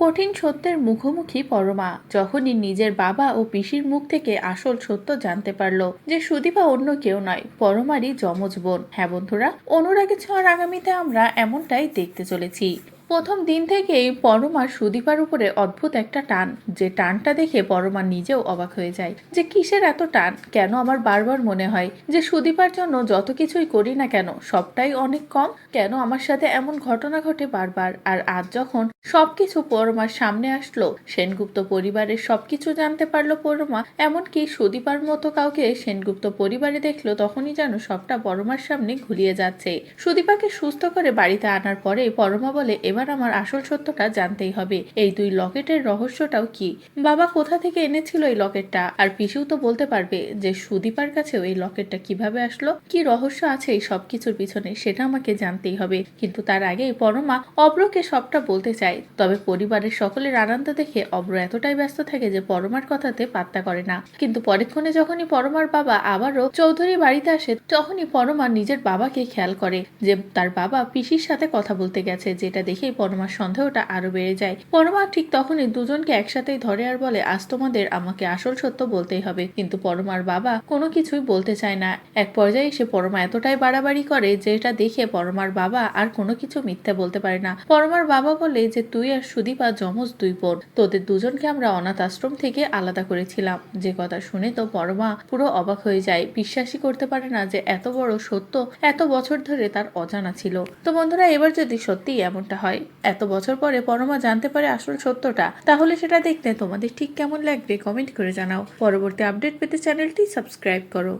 কঠিন সত্যের মুখোমুখি পরমা যখনই নিজের বাবা ও পিসির মুখ থেকে আসল সত্য জানতে পারলো যে সুদীপা অন্য কেউ নয়, পরমারই যমজ বোন। হ্যাঁ বন্ধুরা, অনুরাগে ছোঁয়ার আগামীতে আমরা এমনটাই দেখতে চলেছি। প্রথম দিন থেকেই পরমার সুদীপার উপরে অদ্ভুত একটা টান, যে টানটা দেখে পরমা নিজেও অবাক হয়ে যায় যে কিসের এত টান। কেন আমার বারবার মনে হয় যে সুদীপার জন্য যত কিছুই করি না কেন সবটাই অনেক কম। কেন আমার সাথে এমন ঘটনা ঘটে বারবার। আর আজ যখন সবকিছু পরমার সামনে আসলো, সেনগুপ্ত পরিবারের সবকিছু জানতে পারলো পরমা, এমনকি সুদীপার মতো কাউকে সেনগুপ্ত পরিবারে দেখলো, তখনই যেন সবটা পরমার সামনে ঘুরিয়ে যাচ্ছে। সুদীপাকে সুস্থ করে বাড়িতে আনার পরে পরমা বলে, এবার আমার আসল সত্যটা জানতেই হবে। এই দুই লকেটের রহস্যটাও কি, বাবা কোথা থেকে এনেছিল এই লকেটটা, আর পিসিও তো বলতে পারবে যে সুদীপার কাছেও এই লকেটটা কিভাবে আসলো। কি রহস্য আছে এই সবকিছুর পিছনে, সেটা আমাকে জানতেই হবে। কিন্তু তার আগে পরমা অব্রকে সবটা বলতে চায়। তবে পরিবারের সকলের আনন্দ দেখে অব্র এতটাই ব্যস্ত থাকে যে পরমার কথাতে পাত্তা করে না। কিন্তু পরক্ষণে যখনই পরমার বাবা আবারও চৌধুরী বাড়িতে আসে, তখনই পরমা নিজের বাবাকে খেয়াল করে যে তার বাবা পিসির সাথে কথা বলতে গেছে, যেটা দেখেই পরমার সন্দেহটা আরো বেড়ে যায়। পরমা ঠিক তখনই দুজনকে একসাথেই ধরে আর বলে, আজ তোমাদের আমাকে আসল সত্য বলতেই হবে। কিন্তু পরমার বাবা কোনো কিছুই বলতে চায় না। এক পর্যায়ে এসে পরমা এতটাই বাড়াবাড়ি করে যে এটা দেখে পরমার বাবা আর কোনো কিছু মিথ্যা বলতে পারে না। পরমার বাবা বলে যে তুই আর সুদীপা যমজ দুই বোন, তোদের দুজনকে আমরা অনাথ আশ্রম থেকে আলাদা করেছিলাম। যে কথা শুনে তো পরমা পুরো অবাক হয়ে যায়, বিশ্বাসই করতে পারে না যে এত বড় সত্য এত বছর ধরে তার অজানা ছিল। তো বন্ধুরা, এবার যদি সত্যি এমনটা হয়, এত বছর পরে পরমা জানতে পারে আসল সত্যটা, তাহলে সেটা দেখতে তোমাদের ঠিক কেমন লাগবে কমেন্ট করে জানাও। পরবর্তী আপডেট পেতে চ্যানেলটি সাবস্ক্রাইব করো।